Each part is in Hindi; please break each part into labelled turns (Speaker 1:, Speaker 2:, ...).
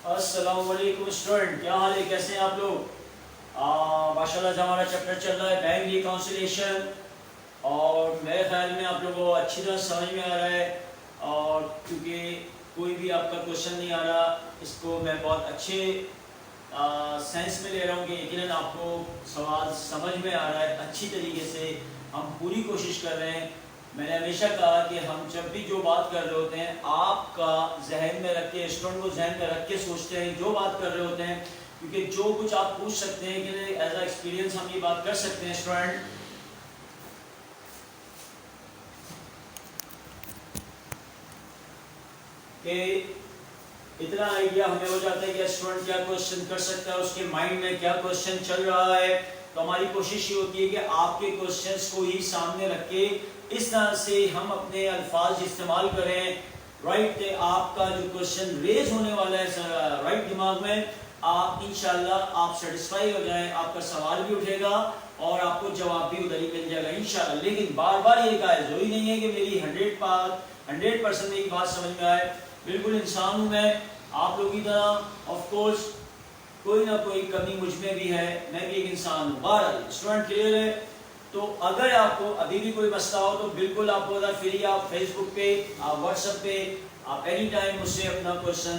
Speaker 1: अस्सलाम वालेकुम स्टूडेंट, क्या हाल है, कैसे हैं आप लोग? माशाल्लाह हमारा चैप्टर चल रहा है बैंक रिकॉन्सिलिएशन और मेरे ख्याल में आप लोगों को अच्छी तरह समझ में आ रहा है। और क्योंकि कोई भी आपका क्वेश्चन नहीं आ रहा, इसको मैं बहुत अच्छे सेंस में ले रहा हूँ कि यकीनन आपको सवाल समझ में आ रहा है अच्छी तरीके से। हम पूरी कोशिश कर रहे हैं। मैंने हमेशा कहा कि हम जब भी जो बात कर रहे होते हैं आपका जहन में रख के, स्टूडेंट को जहन में रख के सोचते हैं जो बात कर रहे होते हैं, क्योंकि जो कुछ आप पूछ सकते हैं कि एज अ एक्सपीरियंस हम ये बात कर सकते हैं स्टूडेंट कि इतना आइडिया हमें हो जाता है कि स्टूडेंट क्या क्वेश्चन कर सकता है, उसके माइंड में क्या क्वेश्चन चल रहा है। तो हमारी कोशिश ये होती है कि आपके क्वेश्चंस को ही सामने रख के इस तरह से हम अपने अल्फाज इस्तेमाल करें, राइट। आपका जो क्वेश्चन रेज होने वाला है राइट दिमाग में, आप इंशाल्लाह आप सेटिस्फाई हो जाएं, आपका सवाल भी उठेगा और आपको जवाब भी उधर ही मिल जाएगा इंशाल्लाह। लेकिन बार बार ये कहा जरूरी नहीं है कि मेरी 100% मेरी बात समझ में आए। बिल्कुल इंसान हूँ मैं, आप लोगों की तरह। ऑफ कोर्स कोई ना कोई कमी मुझ में भी है, मैं भी एक इंसान हूँ। बहरहाल स्टूडेंट क्लियर है? तो अगर आपको अभी भी कोई मसला हो तो बिल्कुल आपको फ्री, आप फेसबुक पे, आप व्हाट्सएप पे, आप एनी टाइम मुझसे अपना क्वेश्चन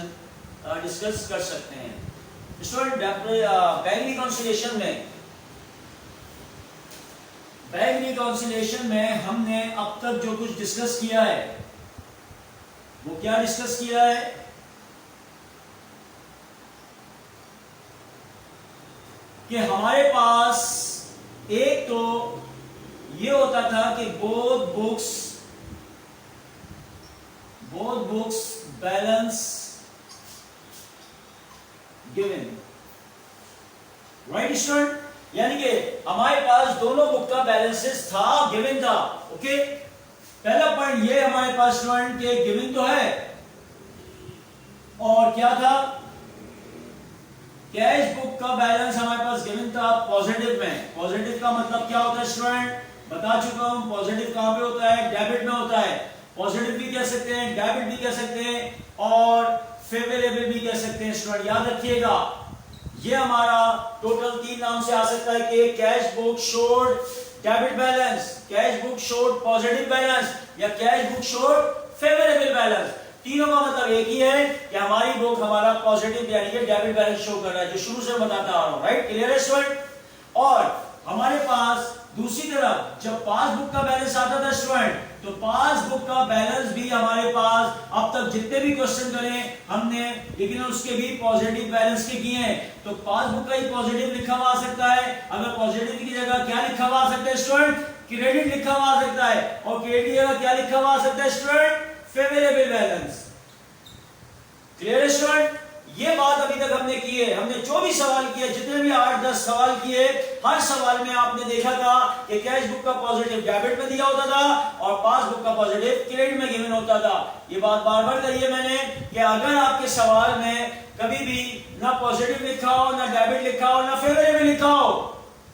Speaker 1: डिस्कस कर सकते हैं। स्टूडेंट बैंक रिकॉन्सिलिएशन में हमने अब तक जो कुछ डिस्कस किया है वो क्या डिस्कस किया है? कि हमारे पास एक तो ये होता था कि both books balance given, right student. यानी कि हमारे पास दोनों बुक का बैलेंसेस था, गिवन था। ओके, पहला पॉइंट ये हमारे पास स्टूडेंट के गिवन तो है, और क्या था? कैश बुक का बैलेंस हमारे पास गिवन था पॉजिटिव में। पॉजिटिव का मतलब क्या होता है स्टूडेंट? बता चुका हूं। पॉजिटिव कहां पे होता है? डेबिट में होता है। पॉजिटिव भी कह सकते हैं, डेबिट भी कह सकते हैं और फेवरेबल भी कह सकते हैं स्टूडेंट, याद रखिएगा। ये हमारा टोटल 3 नाम से आ सकता है कि cash book showed debit balance, cash book showed positive balance, या cash book showed favourable balance. तीनों का मतलब एक ही है कि हमारी बुक हमारा पॉजिटिव यानी कि डेबिट बैलेंस शो कर रहा है, जो शुरू से बताता आ रहा हूं, राइट। क्लियर है स्टूडेंट? और हमारे पास दूसरी तरफ जब पासबुक का बैलेंस आता था स्टूडेंट, तो पासबुक का बैलेंस भी हमारे पास अब तक जितने भी क्वेश्चन करे हमने, लेकिन उसके भी पॉजिटिव बैलेंस के किए हैं। तो पासबुक का ही पॉजिटिव लिखा हुआ आ सकता है। अगर पॉजिटिव की जगह क्या लिखा हुआ आ सकता है स्टूडेंट? क्रेडिट लिखा हुआ आ सकता है। और क्रेडिट की जगह क्या लिखा हुआ आ सकता है स्टूडेंट? Favourable balance. क्लियर है स्टूडेंट? ये बात अभी तक हमने की है। हमने जो भी सवाल किए, जितने भी 8-10 सवाल किए, हर सवाल में आपने देखा था कि कैश बुक का पॉजिटिव डेबिट में दिया होता था और पासबुक का पॉजिटिव क्रेडिट में गिवन होता था। ये बात बार बार कही है मैंने कि अगर आपके सवाल में कभी भी ना पॉजिटिव लिखा हो, ना डेबिट लिखा हो, ना फेवरेबल लिखा हो,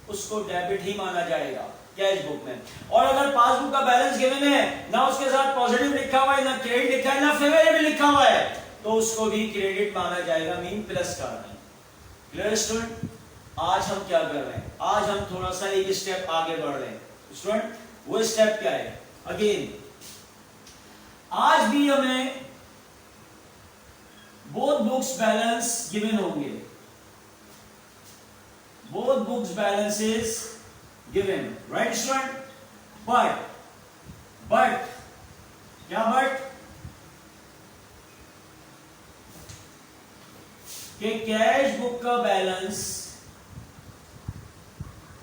Speaker 1: उसको डेबिट ही माना जाएगा कैश बुक में। और अगर पासबुक का बैलेंस गिवन है, ना उसके साथ पॉजिटिव लिखा हुआ है, ना क्रेडिट लिखा है, ना फेवरेबल लिखा हुआ है, तो उसको भी क्रेडिट माना जाएगा, मीन प्लस का नहीं। Clear student? आज हम क्या कर रहे हैं? आज हम थोड़ा सा एक स्टेप आगे बढ़ रहे हैं स्टूडेंट। वो स्टेप क्या है? अगेन आज भी हमें बोथ बुक्स बैलेंस गिवन होंगे, both books balances given, right student. But क्या बट? कि कैश बुक का बैलेंस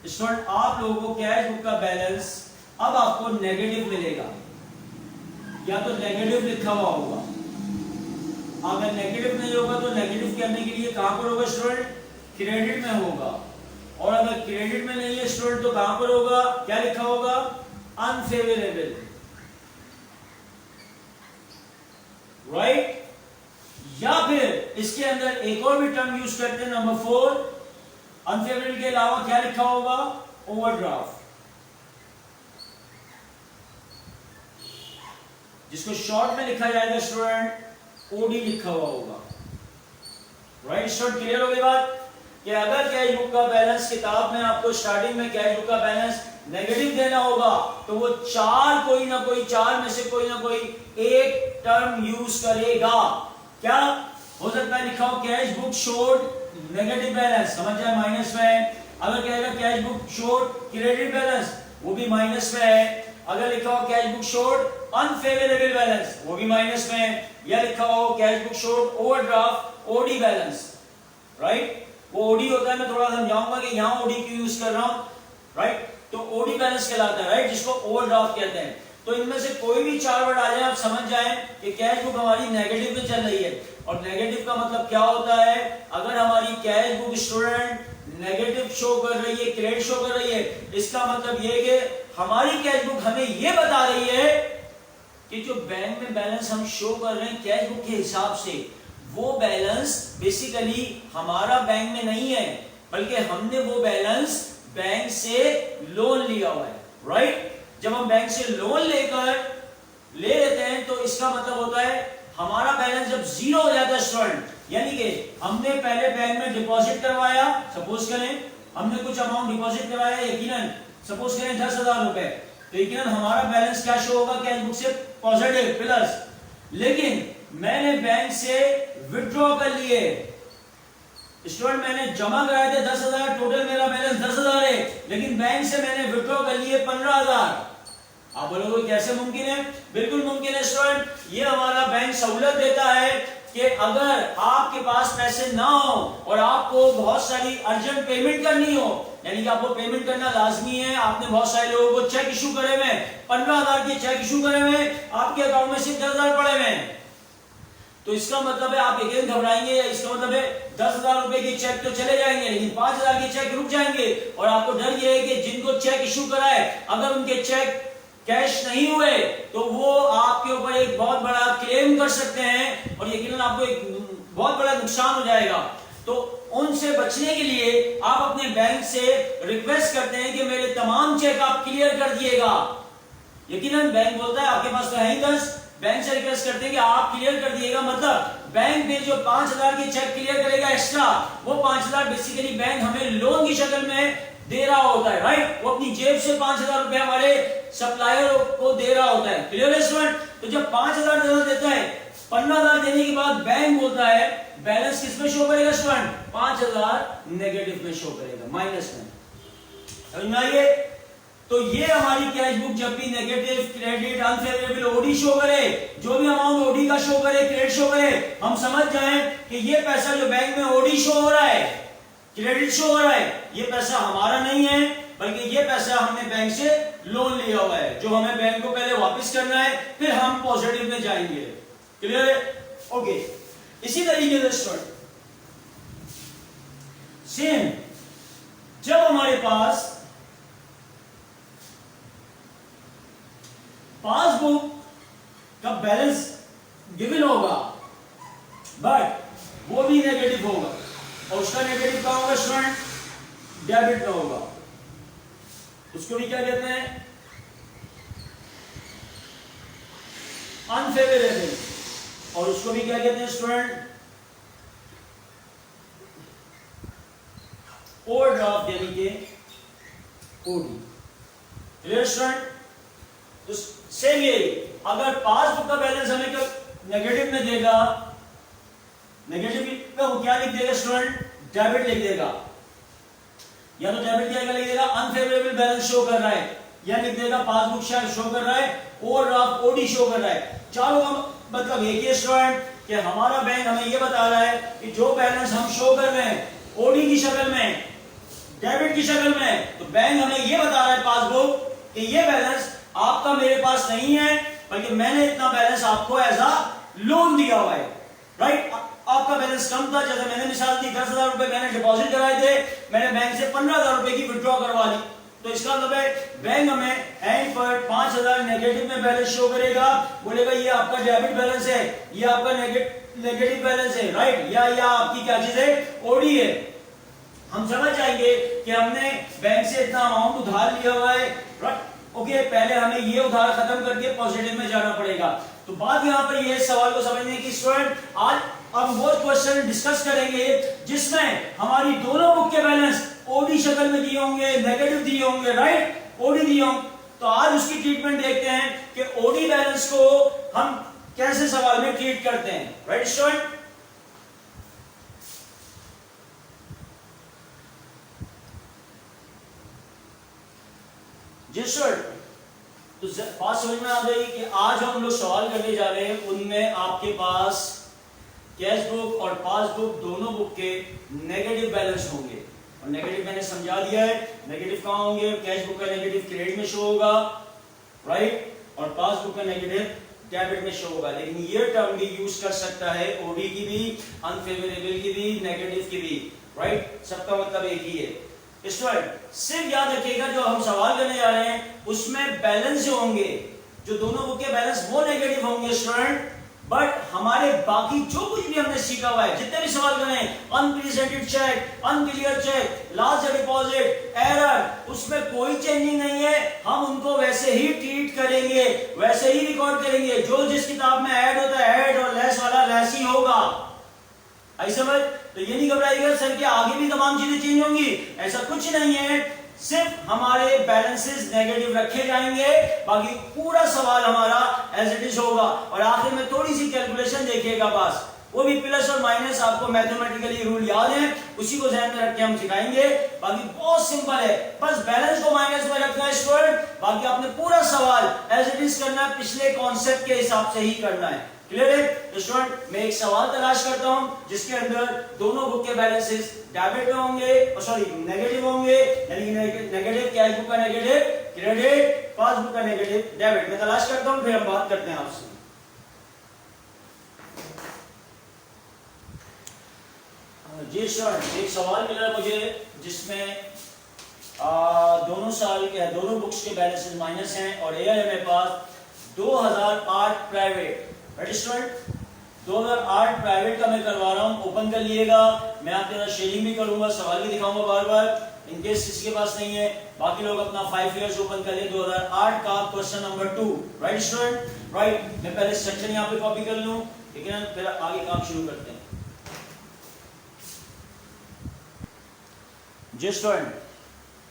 Speaker 1: स्टूडेंट, आप लोगों को कैश बुक का बैलेंस अब आपको नेगेटिव मिलेगा, या तो नेगेटिव लिखा हुआ होगा। अगर नेगेटिव नहीं होगा तो नेगेटिव करने के लिए कहां पर होगा स्टूडेंट? क्रेडिट में होगा। और अगर क्रेडिट में नहीं है स्टूडेंट तो कहां पर होगा? क्या लिखा होगा? Unfavourable, right. या फिर इसके अंदर एक और भी टर्म यूज करते हैं, नंबर 4, अनफेवरेबल के अलावा क्या लिखा होगा? ओवरड्राफ्ट, जिसको शॉर्ट में लिखा जाएगा स्टूडेंट ओडी लिखा हुआ होगा। राइट स्टूडेंट, क्लियर हो गई बात कि अगर कैश बुक का बैलेंस किताब में आपको स्टार्टिंग में कैश बुक का बैलेंस नेगेटिव देना होगा तो वो चार में से कोई ना कोई एक टर्म यूज करेगा। क्या हो सकता है? लिखा हो cash book showed negative balance, समझ जाए माइनस में है। अगर कहेगा cash book showed credit balance, वो भी माइनस में है। अगर लिखा हो cash book showed unfavourable balance, वो भी माइनस में है। या लिखा हो cash book showed overdraft OD balance, right, वो ओडी होता है, मैं थोड़ा समझाऊंगा कि यहां ओडी क्यों यूज कर रहा हूं, राइट। तो ओडी बैलेंस कहलाता है, राइट, जिसको ओवरड्राफ्ट कहते हैं। तो इनमें से कोई भी चार वर्ड आ जाए, आप समझ जाएं कि कैश बुक हमारी नेगेटिव में चल रही है। और नेगेटिव का मतलब क्या होता है? अगर हमारी cash book student negative show कर रही है, क्रेडिट शो कर रही है, इसका मतलब ये कि हमारी कैश बुक हमें ये बता रही है कि जो बैंक में बैलेंस हम शो कर रहे हैं कैश बुक के हिसाब से, वो बैलेंस बेसिकली हमारा बैंक में नहीं है, बल्कि हमने वो बैलेंस बैंक से लोन लिया हुआ है, राइट। जब हम बैंक से लोन ले लेते हैं तो इसका मतलब होता है हमारा बैलेंस जब जीरो हो जाता है स्टूडेंट, यानी कि हमने पहले बैंक में डिपॉजिट करवाया, सपोज करें हमने कुछ अमाउंट डिपॉजिट करवाया, यकीनन सपोज करें 10,000 रुपए, तो यकीनन हमारा बैलेंस क्या शो होगा कैश बुक से? Positive plus. लेकिन मैंने बैंक से विड्रॉ कर लिए स्टूडेंट, मैंने जमा कराए थे 10,000, टोटल मेरा बैलेंस 10,000 है, लेकिन बैंक से मैंने विड्रॉ कर लिए 15,000। आप बोलोगे कैसे मुमकिन है? बिल्कुल मुमकिन है स्टूडेंट। ये हमारा बैंक सहूलत देता है कि अगर आपके पास पैसे ना हो और आपको बहुत सारी अर्जेंट पेमेंट करनी हो, यानी कि आपको पेमेंट करना लाजमी है, आपने बहुत सारे लोगों को चेक इशू करे हुए, 15,000 के चेक इशू करे हुए, आपके अकाउंट में सिर्फ 10,000 पड़े हुए हैं, तो इसका मतलब है आप एक घबराएंगे, या इसका मतलब है 10,000 रुपए के चेक तो चले जाएंगे, लेकिन 5,000 के चेक रुक जाएंगे। और आपको डर यह है कि जिनको चेक इशू कराए, अगर उनके चेक कैश नहीं हुए तो वो आपके ऊपर एक बहुत बड़ा क्लेम कर सकते हैं और यकीनन आपको एक बहुत बड़ा नुकसान हो जाएगा। तो उनसे बचने के लिए आप अपने बैंक से रिक्वेस्ट करते हैं कि मेरे तमाम चेक आप क्लियर कर दिएगा। यकीनन बैंक बोलता है आपके पास तो है ही 10, बैंक से रिक्वेस्ट करते हैं कि आप क्लियर कर दिएगा। मतलब बैंक में जो 5,000 के चेक क्लियर करेगा एक्स्ट्रा, वो 5,000 बेसिकली बैंक हमें लोन की शक्ल में दे रहा होता है, राइट। वो अपनी जेब से 5,000 रुपए हमारे सप्लायर को दे रहा होता है, क्लियर है स्टूडेंट। तो जब 5,000 देता है, 15,000 देने के बाद बैंक बोलता है बैलेंस किस में शो करेगा स्टूडेंट? 5,000 नेगेटिव में शो करेगा, माइनस में। समझ में आइए? तो ये हमारी कैश बुक जब भी negative, credit, unfavourable, OD show करे, जो भी अमाउंट ओडी का शो करे, क्रेडिट शो करे, हम समझ जाएं कि ये पैसा जो बैंक में ओडी शो हो रहा है, क्रेडिट शो हो रहा है, ये पैसा हमारा नहीं है, बल्कि ये पैसा हमने बैंक से लोन लिया हुआ है, जो हमें बैंक को पहले वापस करना है, फिर हम पॉजिटिव में जाएंगे। क्लियर है? ओके। इसी तरीके से स्टूडेंट सेम जब हमारे पास पासबुक का बैलेंस गिवन होगा बट वो भी नेगेटिव होगा, और उसका नेगेटिव क्या होगा स्टूडेंट? डेबिट का होगा। उसको भी क्या कहते हैं? अनफेवरेबल। और उसको भी क्या कहते हैं स्टूडेंट? ओवरड्राफ्ट, यानी कि ओडी। Clear student? तो सेम ये, अगर पासबुक का बैलेंस हमें नेगेटिव में देगा, नेगेटिव में क्या लिख देगा स्टूडेंट? डेबिट लिख देगा, या तो डेबिट क्या लिख देगा? अनफेवरेबल बैलेंस शो कर रहा है, या लिख देगा पासबुक शो कर रहा है, ओवरड्राफ्ट ओडी शो कर रहा है। चारों का मतलब एक ही स्टूडेंट कि हमारा बैंक हमें यह बता रहा है कि जो बैलेंस हम शो कर रहे हैं ओडी की शक्ल में, डेबिट की शक्ल में, तो बैंक हमें यह बता रहा है पासबुक कि यह बैलेंस आपका मेरे पास नहीं है, बल्कि मैंने इतना बैलेंस आपको एज अ लोन दिया हुआ है, राइट। आपका बैलेंस कम था, जैसे मैंने मिसाल दी 10,000 रुपए मैंने डिपॉजिट कराए थे, मैंने बैंक से 15,000 रुपए की विड्रॉ करवा ली, तो इसका मतलब है बैंक हमें एंड पर 5,000 नेगेटिव में बैलेंस शो करेगा, बोलेगा ये आपका डेबिट बैलेंस है, ये आपका नेगेटिव बैलेंस है, राइट, या आपकी क्या चीज है? ओडी है। हम समझ जाएंगे कि हमने बैंक से इतना अमाउंट उधार लिया हुआ है, राइट। ओके, पहले हमें ये उधार खत्म करके पॉजिटिव में जाना पड़ेगा। तो बात यहाँ पर ये सवाल को समझने की स्टूडेंट, आज अब वो क्वेश्चन डिस्कस करेंगे जिसमें हमारी दोनों बुक के बैलेंस ओडी शक्ल में दिए होंगे, नेगेटिव दिए होंगे, राइट, ओडी दिए होंगे। तो आज उसकी ट्रीटमेंट देखते हैं कि ओडी बैलेंस को हम कैसे सवाल में ट्रीट करते हैं, राइट स्टूडेंट। जी स्टूडेंट, तो बात समझ में आ गई कि आज हम लोग सवाल करने जा रहे हैं, उनमें आपके पास कैश बुक और पासबुक दोनों बुक के नेगेटिव बैलेंस होंगे। और नेगेटिव मैंने समझा दिया है, नेगेटिव कहां होंगे, कैश बुक का नेगेटिव क्रेडिट में शो होगा, राइट, और पासबुक का नेगेटिव डेबिट में शो होगा। लेकिन ये टर्म भी यूज कर सकता है ओडी की भी, अनफेवरेबल की भी, नेगेटिव की भी, राइट, सबका मतलब एक ही है। स्टूडेंट सिर्फ याद रखिएगा जो हम सवाल करने जा रहे हैं उसमें बैलेंस जो होंगे, जो दोनों बुक के बैलेंस वो नेगेटिव होंगे स्टूडेंट, बट हमारे बाकी जो कुछ भी हमने सीखा हुआ है, जितने भी सवाल करें, unpresented cheque, unclear cheque, last deposit, error, उसमें कोई चेंजिंग नहीं है। हम उनको वैसे ही ट्रीट करेंगे, वैसे ही रिकॉर्ड करेंगे। जो जिस किताब में ऐड होता है ऐड, और लेस वाला लेस ही होगा। आई समझ? तो ये नहीं घबराइएगा सर कि आगे भी तमाम चीजें चेंज होंगी, ऐसा कुछ नहीं है। सिर्फ हमारे बैलेंसेस नेगेटिव रखे जाएंगे, बाकी पूरा सवाल हमारा एज इट इज होगा। और आखिर में थोड़ी सी कैलकुलेशन देखिएगा बस, वो भी प्लस और माइनस, आपको मैथमेटिकली रूल याद है, उसी को ध्यान में रख के हम सिखाएंगे। बाकी बहुत सिंपल है, बस बैलेंस को माइनस में रखना है स्टूडेंट, बाकी आपने पूरा सवाल एज इट इज करना है, पिछले कॉन्सेप्ट के हिसाब से ही करना है। क्लियर है स्टूडेंट? मैं एक सवाल तलाश करता हूं जिसके अंदर दोनों बुक के बैलेंसेस डेबिट में होंगे, सॉरी नेगेटिव होंगे, यानी नेगेटिव कैश बुक का नेगेटिव क्रेडिट, पासबुक का नेगेटिव डेबिट। मैं तलाश करता हूं, फिर हम बात करते हैं आपसे। जी स्टूडेंट, एक सवाल मिला मुझे जिसमें दोनों साल के दोनों बुक्स के बैलेंसेस माइनस हैं, और ये है मेरे पास 2008 प्राइवेट, राइट स्टूडेंट, 2008 प्राइवेट का मैं करवा रहा हूं, ओपन कर लिएगा। मैं आपके साथ शेयरिंग भी करूंगा, सवाल भी दिखाऊंगा बार बार, इन केस किसी के पास नहीं है। बाकी लोग अपना 5 इयर्स ओपन कर ले। 2008 का question number 2, right student, right. मैं पहले स्ट्रक्चर यहाँ पे कॉपी कर लूं, ठीक है, फिर आगे काम शुरू करते हैं। जी स्टूडेंट,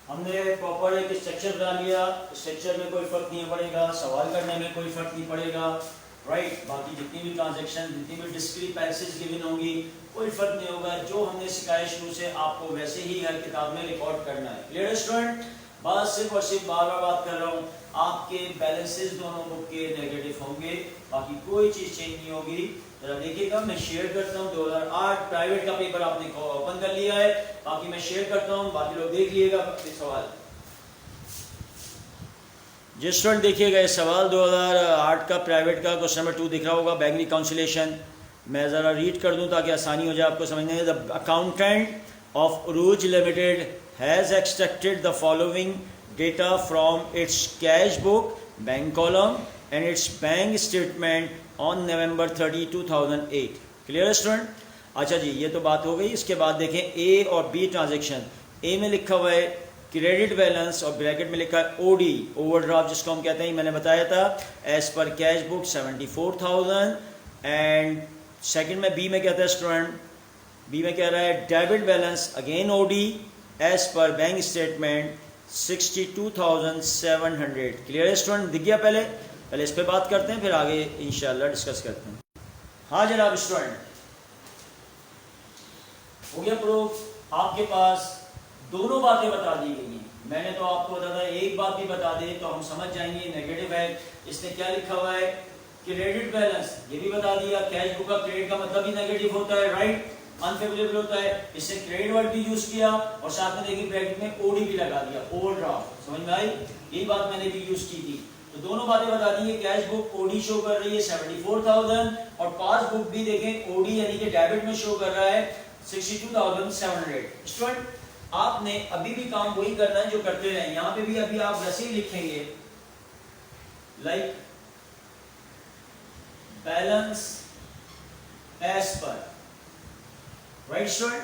Speaker 1: हमने प्रॉपर एक स्ट्रक्चर बना लिया। स्ट्रक्चर में कोई फर्क नहीं पड़ेगा, सवाल करने में कोई फर्क नहीं पड़ेगा, राइट। बाकी जितनी भी ट्रांजैक्शन, जितनी भी डिस्क्रिपेंसीज गिवन होंगी, कोई फर्क नहीं होगा। जो हमने सिखाया शुरू से आपको वैसे ही हर किताब में रिकॉर्ड करना है। Clear student? बस सिर्फ और सिर्फ बार बार बात कर रहा हूँ, आपके बैलेंसेस दोनों बुक के नेगेटिव होंगे, बाकी कोई चीज चेंज नहीं होगी। जरा देखिएगा, मैं शेयर करता हूँ। 2008 प्राइवेट का पेपर आपने ओपन कर लिया है, बाकी मैं शेयर करता हूँ, बाकी लोग देख लिएगा सवाल। जी स्टूडेंट देखिएगा, ये सवाल 2008 का प्राइवेट का क्वेश्चन नंबर 2 दिख रहा होगा, बैंक रिकॉन्सिलेशन। मैं ज़रा रीड कर दूं ताकि आसानी हो जाए आपको समझने में। The accountant of Urooj limited has extracted the following data from its cash book, bank column and its bank statement on November 30, 2008। Clear student? अच्छा जी, ये तो बात हो गई। इसके बाद देखें ए और बी ट्रांजेक्शन। ए में लिखा हुआ है क्रेडिट बैलेंस और ब्रैकेट में लिखा है ओडी, ओवरड्राफ्ट जिसको हम कहते हैं, मैंने बताया था, as per cash book 74,000। And second में बी में कहता है स्टूडेंट, बी में कह रहा है debit balance again OD as per bank statement 62,700। Clear है स्टूडेंट? दिख गया? पहले इस पे बात करते हैं, फिर आगे इंशाल्लाह डिस्कस करते हैं। हाँ जनाब स्टूडेंट, हो गया प्रूफ। आपके पास दोनों बातें बता दी गई हैं। मैंने तो आपको बता था, एक बात भी बता दे तो हम समझ जाएंगे नेगेटिव है। इसने क्या लिखा हुआ है, क्रेडिट बैलेंस, ये भी बता दिया। कैश बुक का क्रेडिट का मतलब ही नेगेटिव होता है, राइट, अनफेवरेबल होता है। इससे क्रेडिट वर्ड भी यूज किया और साथ में देखिए ब्रैकेट में ओडी भी लगा दिया, ओवरड्राफ्ट। समझ में आई? यही बात मैंने भी यूज की थी। तो दोनों बातें बता दी है। कैश बुक ओडी शो कर रही है 74,000, और पासबुक भी देखें ओडी यानी कि डेबिट में शो कर रहा है 62,700। स्टूडेंट आपने अभी भी काम वही करना है जो करते रहे। यहां पे भी अभी आप वैसे ही लिखेंगे, like balance as per, right student?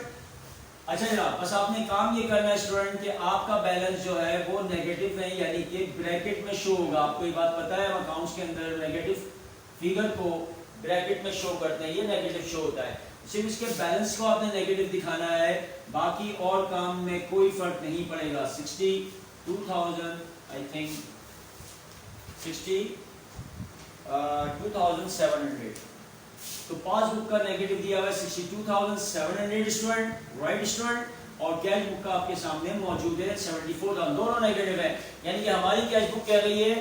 Speaker 1: अच्छा जनाब, बस आपने काम ये करना है स्टूडेंट कि आपका बैलेंस जो है वो नेगेटिव है, यानी कि ब्रैकेट में शो होगा। आपको ये बात पता है, अकाउंट्स के अंदर नेगेटिव फिगर को ब्रैकेट में शो करते हैं, ये नेगेटिव शो होता है। सिर्फ इसके बैलेंस को आपने नेगेटिव दिखाना है, बाकी और काम में कोई फर्क नहीं पड़ेगा। 62,000 आई थिंक 62,700, तो पासबुक का नेगेटिव दिया हुआ है 62,700 स्टूडेंट, राइट स्टूडेंट, और कैश बुक का आपके सामने मौजूद है 74,000, दोनों नेगेटिव है। यानी कि हमारी कैश बुक कह रही है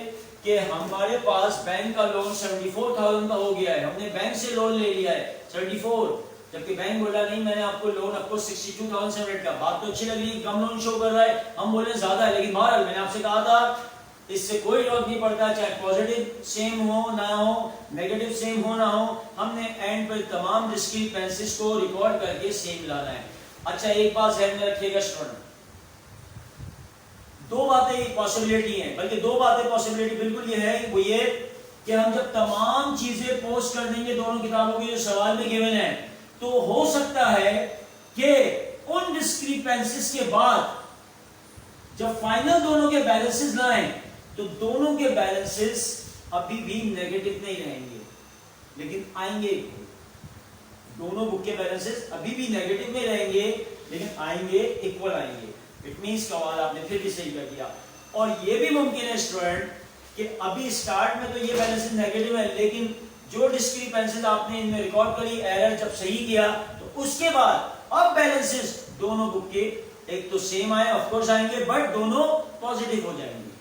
Speaker 1: कि हमारे पास बैंक का लोन 74,000 का हो गया है, हमने बैंक से लोन ले लिया है 74, जबकि बैंक बोला नहीं मैंने आपको लोन आपको 62,700 का। बात तो अच्छी लग रही है, कम लोन शो कर रहा है, हम बोले ज्यादा है, लेकिन बहरहाल मैंने आपसे कहा था इससे कोई फर्क नहीं पड़ता, चाहे पॉजिटिव सेम हो ना हो, नेगेटिव सेम हो ना हो, हमने एंड पर तमाम डिस्क्रिपेंसीज को रिकॉर्ड करके सेम लाना है। अच्छा, एक बात ध्यान में रखिएगा स्टूडेंट, दो बातें पॉसिबिलिटी हैं, बल्कि दो बातें पॉसिबिलिटी बिल्कुल ये है, वो ये कि हम जब तमाम चीजें पोस्ट कर देंगे दोनों किताबों के जो सवाल में गिवन है, तो हो सकता है कि उन डिस्क्रिपेंसीज के बाद जब फाइनल दोनों के बैलेंसेस लाएं तो दोनों के बैलेंसेस अभी भी नेगेटिव नहीं रहेंगे, लेकिन आएंगे, दोनों बुक के बैलेंसेस अभी भी नेगेटिव में रहेंगे लेकिन आएंगे, इक्वल आएंगे। इट मींस सवाल आपने फिर भी सही कर दिया। और ये भी मुमकिन है स्टूडेंट कि अभी स्टार्ट में तो ये बैलेंसेस नेगेटिव है, लेकिन जो डिस्क्रिपेंसीज आपने इनमें रिकॉर्ड करी, एरर जब सही किया तो उसके बाद अब बैलेंसेस दोनों बुक के एक तो सेम आए, ऑफ कोर्स आएंगे, बट दोनों पॉजिटिव हो जाएंगे।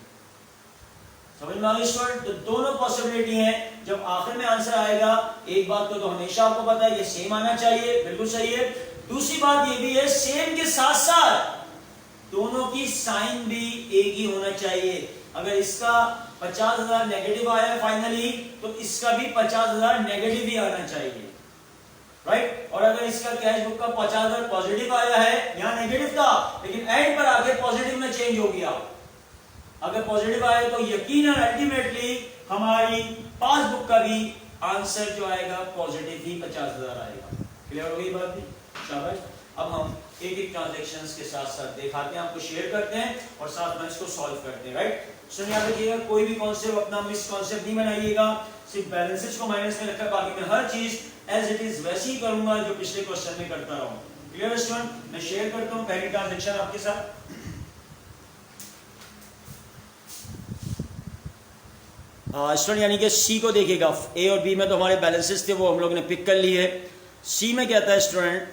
Speaker 1: समझ में आ गई स्टूडेंट? तो दोनों पॉसिबिलिटी है। जब आखिर में आंसर आएगा, एक बात तो हमेशा आपको पता है ये सेम आना चाहिए, बिल्कुल सही है। दूसरी बात ये भी है, सेम के साथ साथ दोनों की साइन भी एक ही होना चाहिए। अगर इसका 50,000 नेगेटिव आया फाइनली, तो इसका भी 50,000 नेगेटिव ही आना चाहिए, राइट? और अगर इसका कैश बुक का 50,000 पॉजिटिव आया है, यहां नेगेटिव था लेकिन एंड पर आके पॉजिटिव में चेंज हो गया, अगर पॉजिटिव आए तो यकीनन अल्टीमेटली हमारी पासबुक का भी आंसर जो आएगा पॉजिटिव ही 50,000 आएगा। क्लियर हो गई बात भी? शाबाश। अब हम एक एक ट्रांजैक्शंस के साथ साथ दिखाते हैं, आपको शेयर करते हैं और साथ में इसको सॉल्व करते हैं, राइट? सुन याद रखिएगा, कोई भी कॉन्सेप्ट अपना मिस कॉन्सेप्ट नहीं बनाइएगा, सिर्फ बैलेंसेस को माइनस में रखकर बाकी मैं हर चीज एज इट इज वैसे ही करूंगा जो पिछले क्वेश्चन में करता रहा हूं। Clear student? मैं शेयर करता हूं पहली ट्रांजैक्शन आपके साथ। स्टूडेंट यानी कि सी को देखिएगा, ए और बी में तो हमारे बैलेंसेस थे, वो हम लोग ने पिक कर लिए। सी में कहता है student,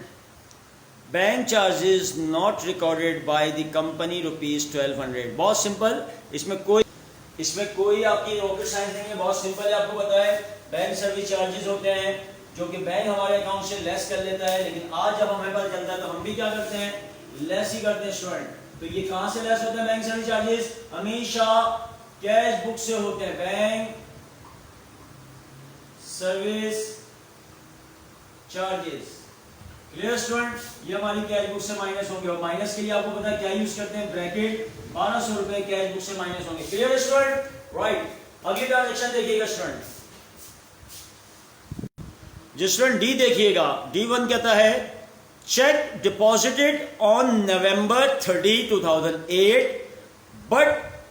Speaker 1: bank charges not recorded by the company ₹1200। बहुत सिंपल, इसमें कोई आपकी रॉकेट साइंस नहीं है, बहुत सिंपल है। आपको पता है बैंक सर्विस चार्जेस होते हैं जो कि बैंक हमारे अकाउंट से लेस कर लेता है, लेकिन आज जब हमें पता चलता है तो हम भी क्या करते हैं, लेस ही करते हैं स्टूडेंट। तो ये कहां से लेस होते हैं बैंक सर्विस चार्जेस? हमेशा कैश बुक से होते हैं, bank service charges. Clear student? ये हमारी कैश बुक से माइनस होंगे, और माइनस के लिए आपको पता है क्या यूज करते हैं, ब्रैकेट। 1200 रुपए कैश बुक से माइनस होंगे। Clear student? राइट। अगली ट्रांजेक्शन देखिएगा स्टूडेंट, जो स्टूडेंट डी देखिएगा, D1 कहता है, check deposited on November 30, 2008 but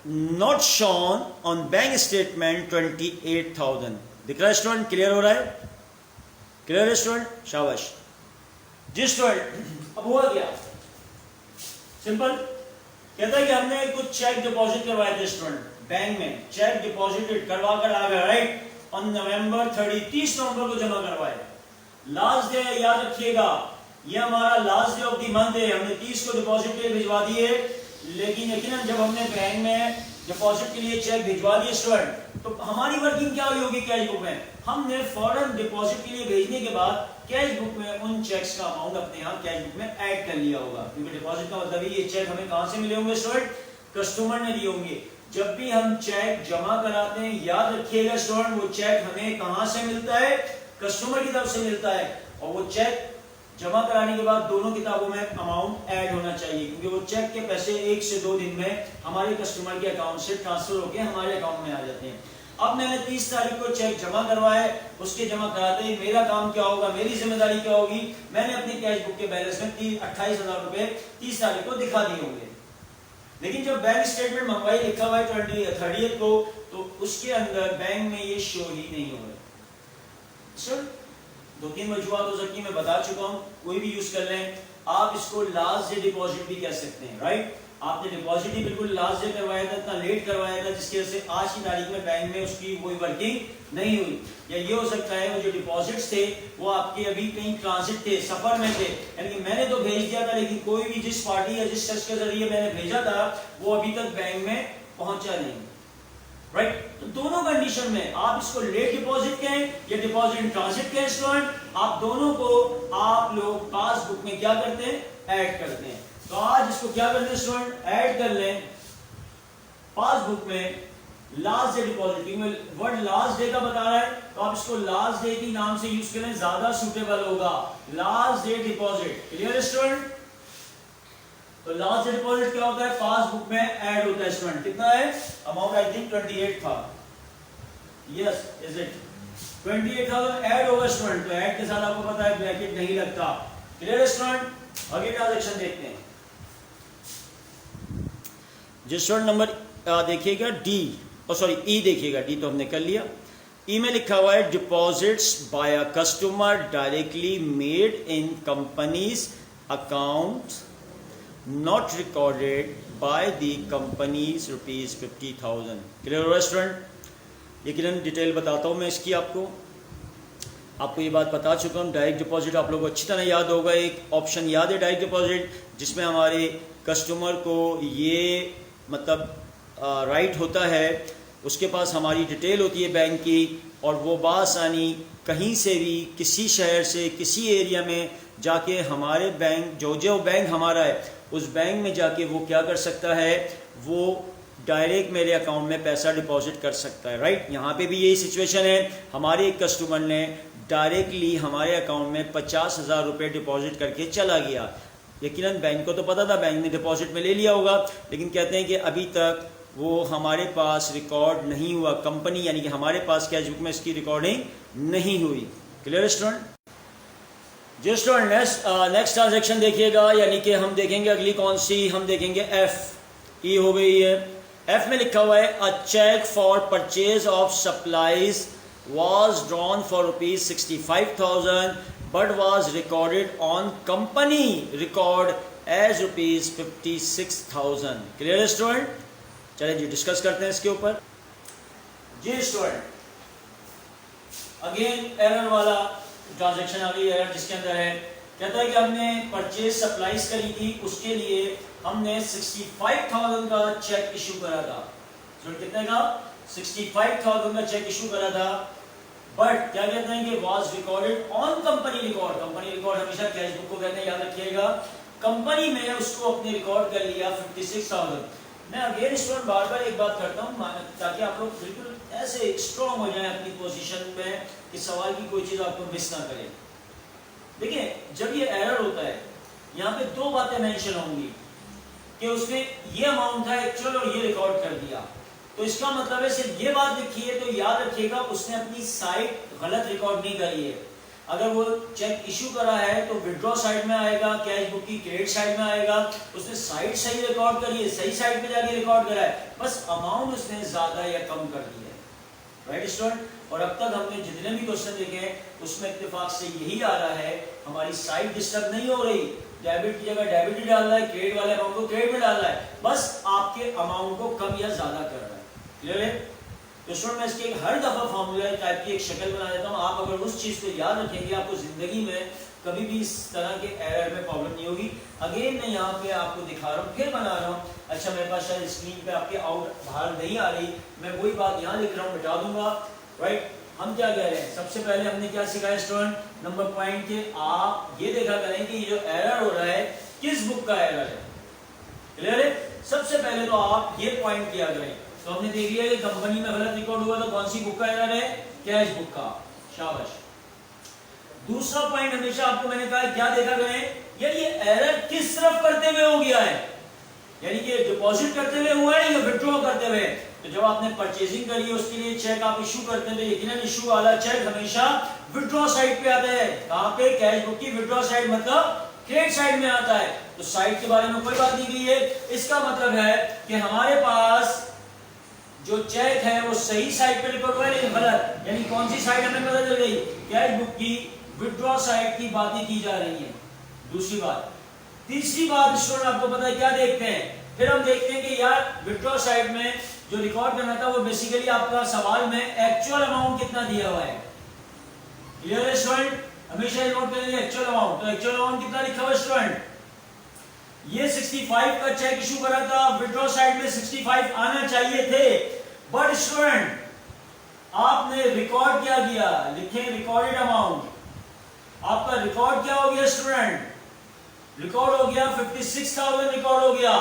Speaker 1: not shown on bank statement 28,000। दिख रहा है स्टूडेंट? क्लियर हो रहा है? क्लियर है स्टूडेंट? शाबाश जी स्टूडेंट। अब हुआ क्या, सिंपल कहता है कि हमने कुछ चेक डिपॉजिट करवाए थे स्टूडेंट बैंक में, चेक डिपॉजिटेड करवा कर आ गया, राइट? ऑन November 30, 30 नवंबर को जमा करवाए। लास्ट डे याद रखिएगा, ये हमारा last day of the month है, हमने 30 को डिपॉजिट के लिए भिजवा दिए, लेकिन यकीनन जब हमने बैंक में डिपॉजिट के लिए चेक भिजवा दिए स्टूडेंट, तो हमारी वर्किंग क्या हुई होगी कैश बुक में? हमने फौरन डिपॉजिट के लिए भेजने के बाद कैश बुक में उन चेक्स का अमाउंट अपने यहाँ कैश बुक में ऐड कर लिया होगा, क्योंकि डिपॉजिट का मतलब ये चेक हमें कहां से मिले होंगे स्टूडेंट? कस्टमर ने दिए होंगे। जब भी हम चेक जमा कराते हैं, याद रखिएगा स्टूडेंट, वो चेक हमें कहां से मिलता है? कस्टमर की तरफ से मिलता है, और वो चेक जमा कराने के बाद दोनों किताबों में अमाउंट ऐड होना चाहिए, क्योंकि वो चेक के पैसे 1 से 2 दिन में हमारे कस्टमर के अकाउंट से ट्रांसफर होकर हमारे अकाउंट में आ जाते हैं। अब मैंने 30 तारीख को चेक जमा करवाया, उसके जमा कराते ही मेरा काम क्या होगा, मेरी जिम्मेदारी क्या होगी? मैंने अपनी कैश बुक के बैलेंस में 28,000 रुपए 30 तारीख को दिखा दिए होंगे, लेकिन जब बैंक स्टेटमेंट मंगवाई लिखा हुआ है 30 को, तो उसके अंदर बैंक में ये शो ही नहीं हो रहा। सर 2-3 वजूहत हो सकती है, मैं बता चुका हूँ, कोई भी यूज कर लें। आप इसको लास्ट डे डिपॉजिट भी कह सकते हैं, राइट। आपने डिपॉजिट ही बिल्कुल लास्ट डे करवाया था, इतना लेट करवाया था जिसकी वजह से आज की तारीख में बैंक में उसकी कोई वर्किंग नहीं हुई। या ये हो सकता है वो जो डिपॉजिट्स थे वो आपके अभी कहीं ट्रांजिट थे, सफर में थे, यानी कि मैंने तो भेज दिया था लेकिन कोई भी जिस पार्टी या जिस शख्स के जरिए मैंने भेजा था वो अभी तक बैंक में पहुंचा नहीं, राइट। तो दोनों कंडीशन में आप इसको लेट डिपॉजिट कहें या डिपॉजिट इन ट्रांजिट कहें स्टूडेंट, आप दोनों को आप लोग पासबुक में क्या करते हैं, ऐड करते हैं। तो आज इसको क्या करते हैं स्टूडेंट, ऐड कर लें पासबुक में लास्ट डे डिपॉजिट, क्योंकि वर्ड लास्ट डे का बता रहा है तो आप इसको लास्ट डे की नाम से यूज करें, ज्यादा सुटेबल होगा, last day deposit. Clear student. तो लास्ट डे डिपॉजिट क्या होता है, पासबुक में ऐड होता है स्टूडेंट। कितना है अमाउंट, आई थिंक 28 था, यस इज इट 28,000 ऐड होगा स्टूडेंट। तो ऐड के साथ आपको पता है ब्रैकेट नहीं लगता। Clear student. आगे ट्रांजैक्शन देखते हैं। जो स्टूडेंट नंबर देखिएगा डी, सॉरी ई देखिएगा, डी तो हमने कर लिया। ई में लिखा हुआ है deposits by a customer directly made in company's account not recorded by the company's ₹50,000। Clear हो स्टूडेंट। लेकिन डिटेल बताता हूं मैं इसकी, आपको ये बात बता चुका हूँ। डायरेक्ट डिपॉजिट आप लोगों को अच्छी तरह याद होगा, एक ऑप्शन याद है डायरेक्ट डिपॉजिट जिसमें हमारे कस्टमर को ये मतलब राइट होता है, उसके पास हमारी डिटेल होती है बैंक की, और वो बासानी कहीं से भी किसी शहर से किसी एरिया में जाके हमारे बैंक जो बैंक हमारा है उस बैंक में जाके वो क्या कर सकता है, वो डायरेक्ट मेरे अकाउंट में पैसा डिपॉजिट कर सकता है, राइट। यहाँ पे भी यही सिचुएशन है, हमारे एक कस्टमर ने डायरेक्टली हमारे अकाउंट में 50,000 रुपये डिपॉजिट करके चला गया। यकीनन बैंक को तो पता था, बैंक ने डिपॉजिट में ले लिया होगा, लेकिन कहते हैं कि अभी तक वो हमारे पास रिकॉर्ड नहीं हुआ, कंपनी यानी कि हमारे पास कैश बुक में इसकी रिकॉर्डिंग नहीं हुई। Clear student. जो स्टूडेंट नेक्स्ट ट्रांजैक्शन देखिएगा, यानी कि हम देखेंगे अगली कौन सी, हम देखेंगे एफ। ई हो गई है। एफ में लिखा हुआ है a cheque for purchase of supplies was drawn for ₹65,000 but was recorded on company record as ₹56,000। Clear student. चलिए जी डिस्कस करते हैं इसके ऊपर। जी स्टूडेंट, अगेन एरर वाला ट्रांजैक्शन आ गई, एरर जिसके अंदर है, कहता है कि हमने परचेज सप्लाईज करी थी, उसके लिए हमने 65,000 का चेक इशू करा था। कितने का, 65,000 का चेक इशू करा था, बट क्या कहते हैं कि was recorded on company record. Company record हमेशा कैश बुक को कहते हैं, याद रखिएगा। कंपनी में उसको अपने रिकॉर्ड कर लिया 56,000। मैं अगेन स्टूडेंट बार बार एक बात करता हूँ ताकि आप लोग बिल्कुल ऐसे स्ट्रॉन्ग हो जाए अपनी पोजीशन में कि सवाल की कोई चीज आपको मिस ना करे। देखिए जब ये एरर होता है, यहाँ पे दो बातें मेंशन होंगी कि उसमें ये अमाउंट था एक्चुअल और ये रिकॉर्ड कर दिया, तो इसका मतलब है सिर्फ ये बात लिखी है तो याद रखिएगा उसने अपनी साइड गलत रिकॉर्ड नहीं करी है। अगर वो चेक इशू करा है तो विड्रॉ साइड में आएगा, कैश बुक की क्रेडिट साइड में आएगा। उसने साइड सही रिकॉर्ड करी है, सही साइड पे जाके रिकॉर्ड करा है, बस अमाउंट उसने ज्यादा या कम कर दी है, राइट स्टूडेंट। और अब तक हमने जितने भी क्वेश्चन देखे हैं उसमें इत्तेफाक से यही आ रहा है, हमारी साइड डिस्टर्ब नहीं हो रही। डेबिट की जगह डेबिट ही डाल रहा है, क्रेडिट वाले अमाउंट को क्रेडिट में डाल रहा है, बस आपके अमाउंट को कम या ज्यादा कर रहा है। क्लियर है। तो स्टूडेंट मैं इसके हर दफा फॉर्मूला टाइप की एक शक्ल बना देता हूँ, आप अगर उस चीज को याद रखेंगे आपको जिंदगी में कभी भी इस तरह के एरर में प्रॉब्लम नहीं होगी। अगेन मैं यहाँ पे आपको दिखा रहा हूँ, फिर बना रहा हूँ। अच्छा मेरे पास शायद स्क्रीन पे आपके आउट बाहर नहीं आ रही, मैं वही बात यहाँ लिख रहा हूँ, मिटा दूंगा, राइट। हम क्या कह रहे हैं, सबसे पहले हमने क्या सिखाया स्टूडेंट, नंबर पॉइंट के आप ये देखा करें कि ये जो एरर हो रहा है किस बुक का एरर है। क्लियर है। सबसे पहले तो आप ये पॉइंट किया करें। तो हमने देख लिया कि कंपनी में गलत रिकॉर्ड हुआ तो कौन सी बुक का एरर है, कैश बुक का, शाबाश। दूसरा पॉइंट हमेशा आपको मैंने कहा क्या देखा करें, यार ये एरर किस तरफ करते हुए हो गया है, यानी कि डिपॉजिट करते हुए हुआ है या विड्रॉ करते हुए। तो जब आपने परचेजिंग करी है उसके लिए चेक आप इशू करते हैं तो यकीनन इशू वाला चेक हमेशा विड्रॉ साइड पे आता है। कहां पे, कैश बुक की विड्रॉ साइड मतलब क्रेडिट साइड में आता है। तो साइड के बारे में कोई बात नहीं की है, इसका मतलब है कि हमारे पास जो चेक है वो सही साइड पे रिकॉर्ड हुआ है लेकिन गलत, यानी कौन सी साइड हमें पता चल गई, कैश बुक की विड्रॉ साइड की बातें की जा रही है। दूसरी बात। तीसरी बात स्टूडेंट आपको पता है क्या देखते हैं, फिर हम देखते हैं कि यार विड्रॉ साइड में जो रिकॉर्ड करना था वो बेसिकली आपका सवाल में एक्चुअल अमाउंट कितना दिया हुआ है। क्लियर है स्टूडेंट, हमेशा नोट करेंगे एक्चुअल अमाउंट। तो एक्चुअल अमाउंट कितना लिखा हुआ स्टूडेंट, ये 65 का चेक इशू करा था, विड्रॉ साइड में 65 आना चाहिए थे, बट स्टूडेंट आपने रिकॉर्ड क्या किया, लिखे रिकॉर्डेड अमाउंट, आपका रिकॉर्ड क्या हो गया स्टूडेंट, रिकॉर्ड हो गया 56,000 रिकॉर्ड हो गया।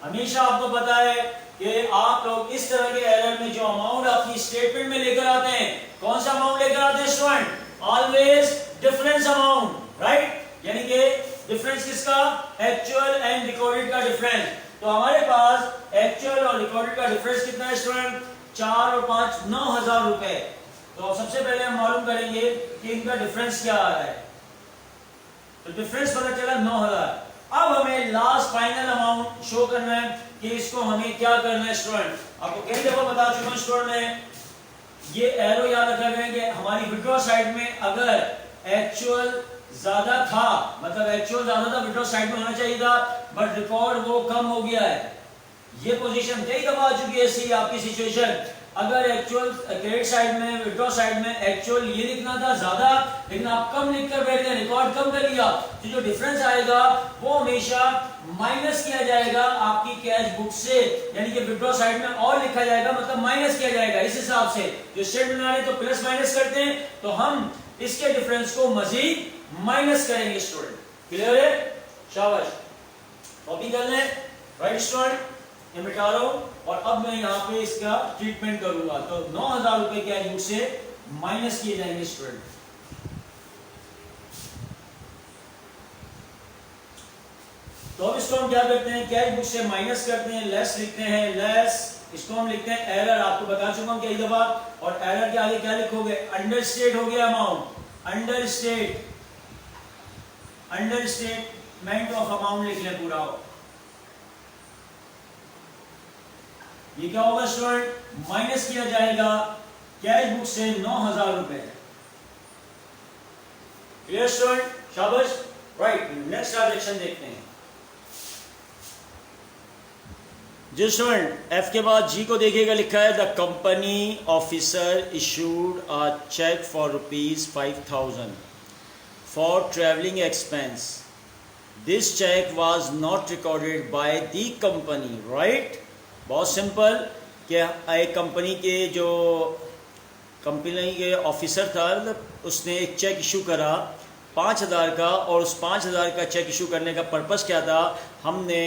Speaker 1: हमेशा आपको पता है कि आप लोग इस तरह के एरर में जो अमाउंट अपनी स्टेटमेंट में लेकर आते हैं, कौन सा अमाउंट लेकर आते हैं student, always difference amount, right, यानी कि डिफरेंस किसका, एक्चुअल एंड रिकॉर्डेड का डिफरेंस। तो हमारे पास एक्चुअल और रिकॉर्डेड का डिफरेंस कितना है स्टूडेंट, 4 और 5 9,000 रुपए। तो सबसे पहले हम मालूम करेंगे कि इनका डिफरेंस क्या आ रहा है। तो डिफरेंस पता चला 9,000। अब हमें लास्ट फाइनल अमाउंट शो करना है कि इसको हमें क्या करना है स्टूडेंट। आपको कई दफा बता चुका हूं स्टूडेंट में, ये एरो याद रखा गया कि हमारी विड्रॉ साइड में अगर एक्चुअल ज्यादा था, मतलब एक्चुअल ज्यादा था, विड्रॉ साइड में होना चाहिए था, बट रिकॉर्ड वो कम हो गया है। ये पोजीशन कई दफा आ चुकी है ऐसी आपकी सिचुएशन, अगर एक्चुअल क्रेडिट साइड में, विड्रॉ साइड में एक्चुअल ये लिखना था ज्यादा, लेकिन आप कम लिखकर बैठ गए, रिकॉर्ड कम कर लिया, तो जो डिफरेंस आएगा वो हमेशा माइनस किया जाएगा आपकी कैश बुक से, यानी कि विड्रॉ साइड में और लिखा जाएगा, मतलब माइनस किया जाएगा। इस हिसाब से जो स्टेटमेंट बना रहे तो प्लस माइनस करते हैं, तो हम इसके डिफरेंस को मजीद माइनस करेंगे स्टूडेंट। क्लियर है, शाबाश, कॉपी कर लें, राइट स्टूडेंट, ये मिटा रहा हूं और अब मैं यहाँ पे इसका ट्रीटमेंट करूंगा। तो 9,000 रुपए कैश बुक से माइनस किए जाएंगे स्टूडेंट। तो अब इसको हम क्या करते हैं, कैश बुक से माइनस करते हैं, लेस लिखते हैं, लेस, इसको हम लिखते हैं एरर, आपको बता चुका हूं कई दफा। और एरर के आगे क्या लिखोगे, अंडरस्टेट हो गया amount, understate, understatement of amount लिख लें पूरा। ये क्या होगा स्टूडेंट, माइनस किया जाएगा कैश बुक से 9,000 रुपए। क्लियर स्टूडेंट, शाबाश, राइट। नेक्स्ट ट्रांजैक्शन देखते हैं। जी स्टूडेंट, एफ के बाद जी को देखिएगा, लिखा है the company officer issued a cheque for ₹5,000 for travelling expense. This cheque was not recorded by the company, right. बहुत सिंपल कि एक कंपनी के जो कंपनी के ऑफिसर था, उसने एक चेक इशू करा 5,000 का, और उस 5,000 का चेक इशू करने का पर्पस क्या था, हमने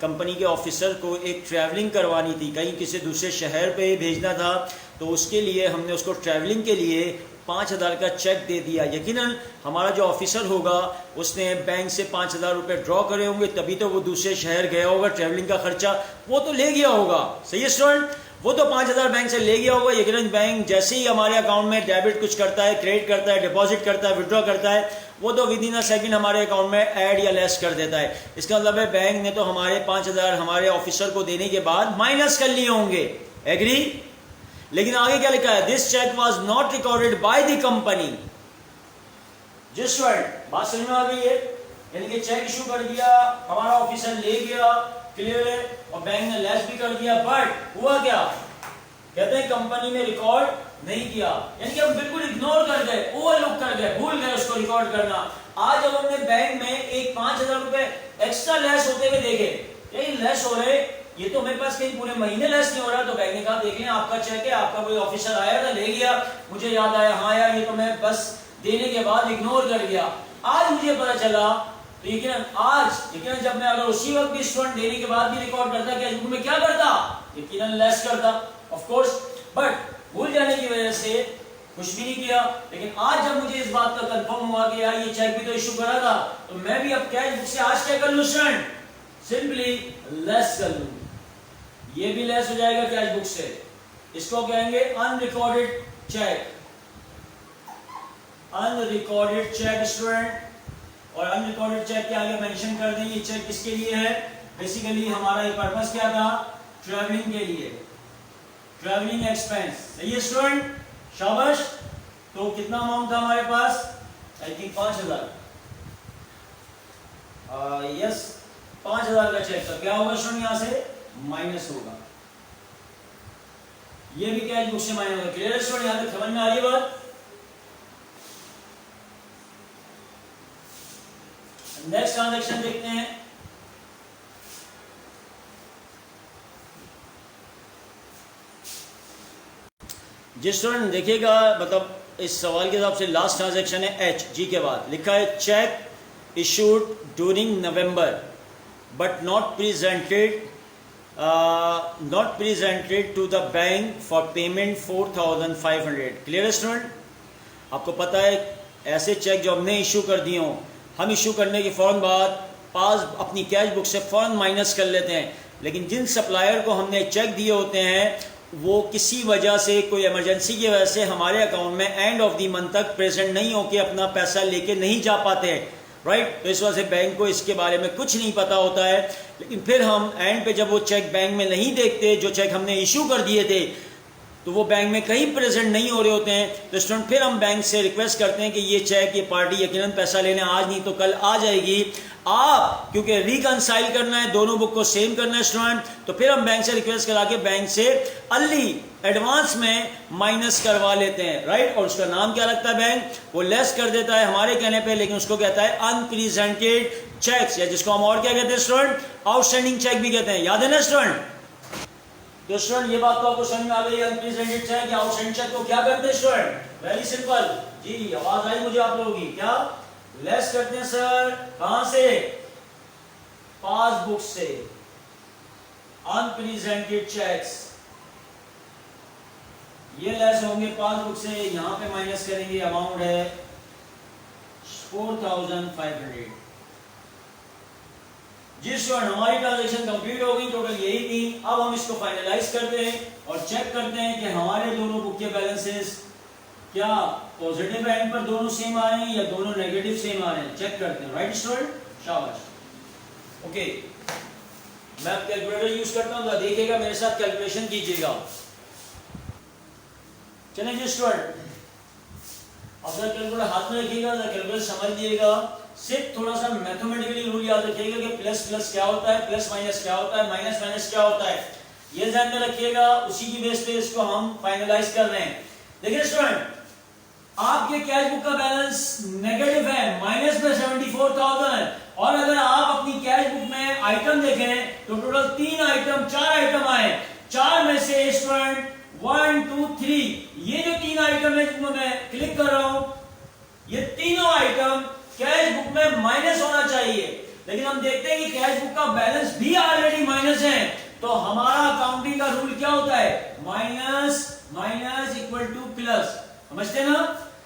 Speaker 1: कंपनी के ऑफिसर को एक ट्रैवलिंग करवानी थी, कहीं किसी दूसरे शहर पे भेजना था, तो उसके लिए हमने उसको ट्रैवलिंग के लिए 5,000 का चेक दे दिया। यकीनन हमारा जो ऑफिसर होगा उसने बैंक से 5,000 रुपये ड्रॉ करे होंगे, तभी तो वो दूसरे शहर गया होगा, ट्रैवलिंग का खर्चा वो तो ले गया होगा, सही है स्टूडेंट, वो तो 5,000 बैंक से ले गया होगा। यकीनन बैंक जैसे ही हमारे अकाउंट में डेबिट कुछ करता है, क्रेडिट करता है, डिपॉजिट करता है, विड्रॉ करता है, वो तो विद इन अ सेकंड हमारे अकाउंट में ऐड या लेस कर देता है। इसका मतलब है बैंक ने तो हमारे 5,000 हमारे ऑफिसर को देने के बाद माइनस कर लिए होंगे, एग्री। लेकिन आगे क्या लिखा है, this cheque was not recorded by the company. जिस वर्ड बात समझ में आ गई है, यानी कि चेक इशू कर दिया, हमारा ऑफिसर ले गया, क्लियर है, और बैंक ने लेस भी कर दिया, बट हुआ क्या, कहते हैं कंपनी ने रिकॉर्ड नहीं किया, यानी कि हम बिल्कुल इग्नोर कर गए, ओवरलुक कर गए, भूल गए उसको रिकॉर्ड करना। आज जब हमने बैंक में एक 5,000 रुपए एक्स्ट्रा लेस होते हुए देखे, यही लेस हो रहे, ये तो मेरे पास कहीं पूरे महीने लेस नहीं हो रहा, तो बैंक ने कहा देख लें आपका चेक है, आपका कोई ऑफिसर आया था ले गया, मुझे याद आया, हाँ यार ये तो मैं बस देने के बाद इग्नोर कर गया, आज मुझे पता चला। तो यकीनन जब मैं अगर उसी वक्त भी स्टूडेंट देने के बाद भी रिकॉर्ड करता, कैश बुक में क्या करता, यकीनन लेस करता, ऑफ कोर्स, बट भूल जाने की वजह से कुछ भी नहीं किया। लेकिन आज जब मुझे इस बात का कंफर्म हुआ कि यार ये चेक भी तो इशू करा था, तो मैं भी अब कैश बुक से आज क्या कर लूं स्टूडेंट, सिंपली लेस कर लूं, ये भी लेस हो जाएगा कैश बुक से। इसको कहेंगे unrecorded cheque, unrecorded cheque student. और अनरिकॉर्डेड चेक के आगे मेंशन कर दें ये चेक किसके लिए है, बेसिकली हमारा ये पर्पस क्या था, ट्रैवलिंग के लिए। Travelling expense. सही है स्टूडेंट, शाबाश। तो कितना अमाउंट था हमारे पास? I think 5000। यस 5000 का चेक था। क्या होगा स्टूडेंट? यहां से माइनस होगा, ये भी कैश बुक से माइनस होगा। क्लियर स्टूडेंट, यहां तक समझ में आ रही है बात? नेक्स्ट ट्रांजैक्शन देखते हैं। जिस स्टूडेंट देखिएगा, मतलब इस सवाल के हिसाब से लास्ट ट्रांजैक्शन है एच जी के बाद लिखा है cheque issued during November but not presented to the bank for payment 4500। Clear student, आपको पता है ऐसे चेक जो हमने इशू कर दिए हों, हम इशू करने के फ़ौरन बाद पास अपनी कैश बुक से फ़ौरन माइनस कर लेते हैं, लेकिन जिन सप्लायर को हमने चेक दिए होते हैं वो किसी वजह से, कोई इमरजेंसी की वजह से हमारे अकाउंट में एंड ऑफ द मंथ तक प्रेजेंट नहीं होके अपना पैसा लेके नहीं जा पाते हैं, राइट। तो इस वजह से बैंक को इसके बारे में कुछ नहीं पता होता है, लेकिन फिर हम एंड पे जब वो चेक बैंक में नहीं देखते, जो चेक हमने इशू कर दिए थे तो वो बैंक में कहीं प्रेजेंट नहीं हो रहे होते हैं, तो स्टूडेंट फिर हम बैंक से रिक्वेस्ट करते हैं कि ये चेक, ये पार्टी यकीनन पैसा लेने आज नहीं तो कल आ जाएगी, आप क्योंकि रिकंसाइल करना है, दोनों बुक को सेम करना है स्टूडेंट, तो फिर हम बैंक से रिक्वेस्ट करा के बैंक से अर्ली एडवांस में माइनस करवा लेते हैं, राइट। और उसका नाम क्या रखता है बैंक? वो लेस कर देता है हमारे कहने पे, लेकिन उसको कहता है अनप्रेजेंटेड चेक्स, या जिसको हम और क्या कहते हैं स्टूडेंट? आउटस्टैंडिंग चेक भी कहते हैं। याद है ना स्टूडेंट? तो स्टूडेंट ये बात तो आपको समझ में आ गई, अनप्रेजेंटेड चेक या आउटस्टैंडिंग चेक को क्या करते हैं स्टूडेंट? वेरी सिंपल जी, आवाज आई मुझे आप लोगों की? क्या लेस करते हैं सर? कहां से? पासबुक से। अनप्रेजेंटेड चेक्स ये लेस होंगे पासबुक से, यहां पे माइनस करेंगे, अमाउंट है 4500। जिस स्टूडेंट हमारी ट्रांजैक्शन कंप्लीट हो गई, टोटल यही थी। अब हम इसको फाइनलाइज करते हैं और चेक करते हैं कि हमारे दोनों बुक के बैलेंसेस क्या पॉजिटिव एंड पर दोनों सेम आ रहे हैं या दोनों नेगेटिव सेम आ रहे हैं, चेक करते हैं, राइट स्टूडेंट? शाबाश। ओके, मैं अब कैलकुलेटर यूज करता हूं, देखिएगा मेरे साथ कैलकुलेशन कीजिएगा। चलिए जी स्टूडेंट, अब कैलकुलेटर हाथ में रखिएगा, कैलकुलेटर समझ लीजिएगा। सिर्फ थोड़ा सा मैथमेटिकली रूल याद रखिएगा कि प्लस प्लस क्या होता है, प्लस माइनस क्या होता है, माइनस माइनस क्या होता है, ये ध्यान में रखिएगा। उसी की बेस पे इसको हम फाइनलाइज कर रहे हैं। देखिए स्टूडेंट, आपके कैश बुक का बैलेंस नेगेटिव है, माइनस में 74,000, और अगर आप अपनी कैश बुक में आइटम देखें तो टोटल 4 आइटम आए। 4 में से स्टूडेंट 1 2 3, ये जो 3 आइटम है जिनको मैं क्लिक कर रहा हूं, ये तीनों आइटम कैश बुक में माइनस होना चाहिए, लेकिन हम देखते हैं कि कैश बुक का बैलेंस भी ऑलरेडी माइनस है। तो हमारा अकाउंटिंग का रूल क्या होता है? Minus minus equal two plus. समझते हैं ना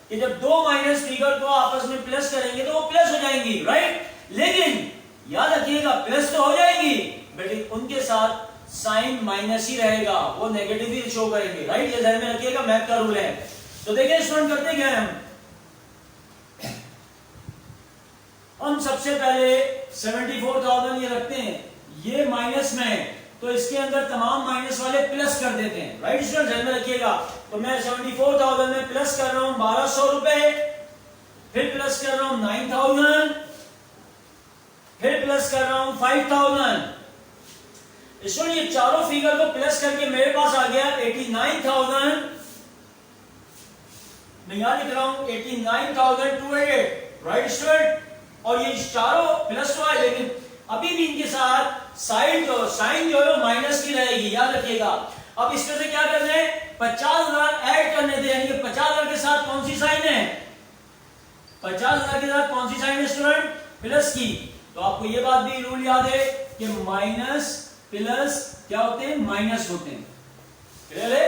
Speaker 1: कि जब दो माइनस फिगर को आपस में प्लस करेंगे तो वो प्लस हो जाएंगी, राइट। लेकिन याद रखिएगा प्लस तो हो जाएंगी, लेकिन उनके साथ साइन माइनस ही रहेगा, वो नेगेटिव ही शो करेंगे, राइट। ये ध्यान में रखिएगा, मैथ का रूल है। तो देखिए स्टूडेंट, करते क्या है, हम सबसे पहले 74,000 ये रखते हैं, ये माइनस में है, तो इसके अंदर तमाम माइनस वाले प्लस कर देते हैं, राइट स्टूडेंट, ध्यान में रखिएगा। तो मैं 74,000 में प्लस कर रहा हूं 1200 रुपए, फिर प्लस कर रहा हूं 9,000, फिर प्लस कर रहा हूं 5,000। स्टूडेंट ये चारों फिगर को प्लस करके मेरे पास आ गया 89,000, मैं यहां लिख रहा हूं 89,200, राइट स्टूडेंट। और ये चारों प्लस हुआ है, लेकिन अभी भी इनके साथ साइन जो है माइनस की रहेगी, याद रखिएगा। अब इसमें से क्या करना है, 50,000 ऐड करने थे, यानी कि 50,000 के साथ कौन सी साइन है? 50,000 के साथ कौन सी साइन है स्टूडेंट? प्लस की। तो आपको ये बात भी रूल याद है कि माइनस प्लस क्या होते हैं? माइनस होते हैं, क्लियर है।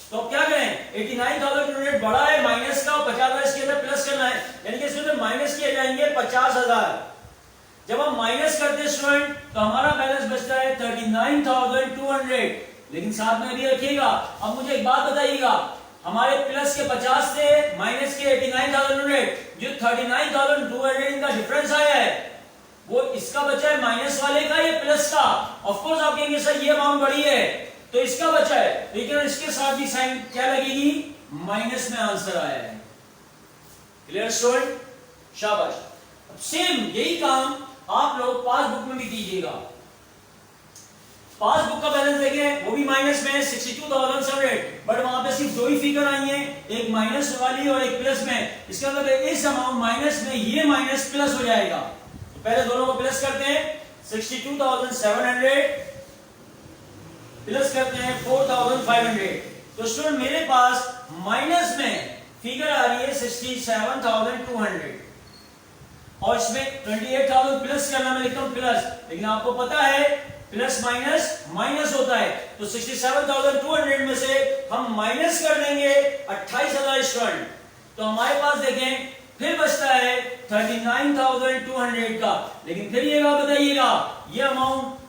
Speaker 1: तो क्या करें, 89,200 बड़ा है माइनस का, और 50,000 इसके अंदर प्लस करना है, यानी कि इसमें माइनस किए जाएंगे 50,000। जब हम माइनस करते हैं स्टूडेंट तो हमारा बैलेंस बचता है 39,200, लेकिन साथ में भी रखिएगा। अब मुझे एक बात बताइएगा, हमारे प्लस के 50 से माइनस के 89,200, जो 39,200 इनका डिफरेंस आया है, वो इसका बचा है माइनस वाले का या प्लस का? ऑफ कोर्स आप कहेंगे सर ये अमाउंट बड़ी है, तो इसका बचा है, लेकिन इसके साथ भी साइन क्या लगेगी, माइनस में आंसर आया है। क्लियर स्टूडेंट, शाबाश। अब सेम यही काम आप लोग पासबुक में भी कीजिएगा। पासबुक का बैलेंस देखें, वो भी माइनस में है 62,700, बट वहां पे सिर्फ दो ही फिगर आई हैं, एक माइनस वाली और एक प्लस में। इसका मतलब इस अमाउंट माइनस में ये माइनस प्लस हो जाएगा। तो पहले दोनों को प्लस करते हैं, 62,700 प्लस करते हैं 4,500। तो स्टूडेंट मेरे पास माइनस में फिगर आ रही है 67,200 और इसमें 28,000 प्लस करना, मैं लिखता हूं प्लस, लेकिन आपको पता है प्लस माइनस माइनस होता है। तो 67,200 में से हम माइनस कर देंगे 28,000 स्टूडेंट। तो हमारे पास देखें फिर बचता है 39,200 का। लेकिन फिर ये बात बताइएगा, ये अमाउंट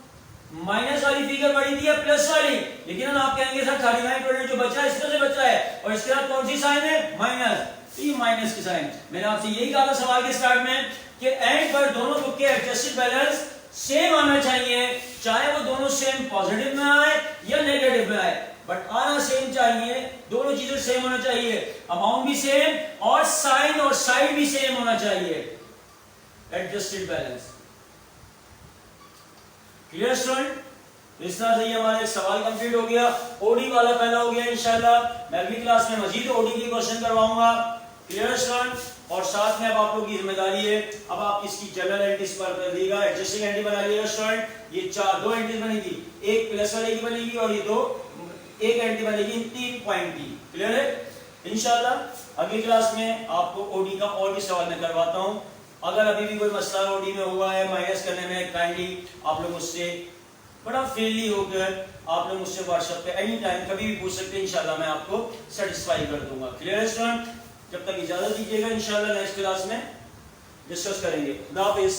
Speaker 1: माइनस वाली फिगर बड़ी थी या प्लस वाली, लेकिन आप कहेंगे सर 39,200 जो बचा है इसमें से बचा है, और इसके साथ कौन सी साइन है, माइनस। तो ये माइनस की साइन। मैंने आपसे यही कहा था सवाल के स्टार्ट में कि एंड पर दोनों बुक के एडजस्टेड बैलेंस सेम आना चाहिए, चाहे वो दोनों सेम पॉजिटिव में आए या नेगेटिव में आए, बट आना सेम चाहिए, दोनों चीजें सेम होना चाहिए, अमाउंट भी सेम और साइन और साइड भी सेम होना चाहिए, एडजस्टेड बैलेंस। क्लियर स्टूडेंट, इस तरह से ये हमारा एक सवाल कंप्लीट हो गया। ओडी वाला पहला हो गया। इंशाल्लाह मैं अगली क्लास में मजीद ओडी के क्वेश्चन करवाऊंगा। क्लियर स्टूडेंट, और साथ में अब आप लोगों की जिम्मेदारी है, अब आप इसकी जनरल एंट्रीज पर कर दीजिएगा, एडजस्टिंग एंट्री बना लीजिएगा स्टूडेंट। ये दो एंट्रीज बनेगी, एक प्लस वाले की बनेगी और ये एक एंट्री बनेगी इन 3 पॉइंट की। क्लियर है। इंशाल्लाह अगली क्लास में आपको ओडी का और भी सवाल मैं करवाता हूं। अगर अभी भी कोई मसला ओडी में हुआ है माइनस करने में, काइंडली आप लोग मुझसे बड़ा फ्रीली होकर आप लोग मुझसे व्हाट्सएप पे एनी टाइम कभी भी पूछ सकते हैं। इंशाल्लाह मैं आपको सेटिस्फाई कर दूंगा। क्लियर है स्टूडेंट, जब तक इजाजत दीजिएगा, इंशाल्लाह नेक्स्ट क्लास में डिस्कस करेंगे। खुदा हाफिज़।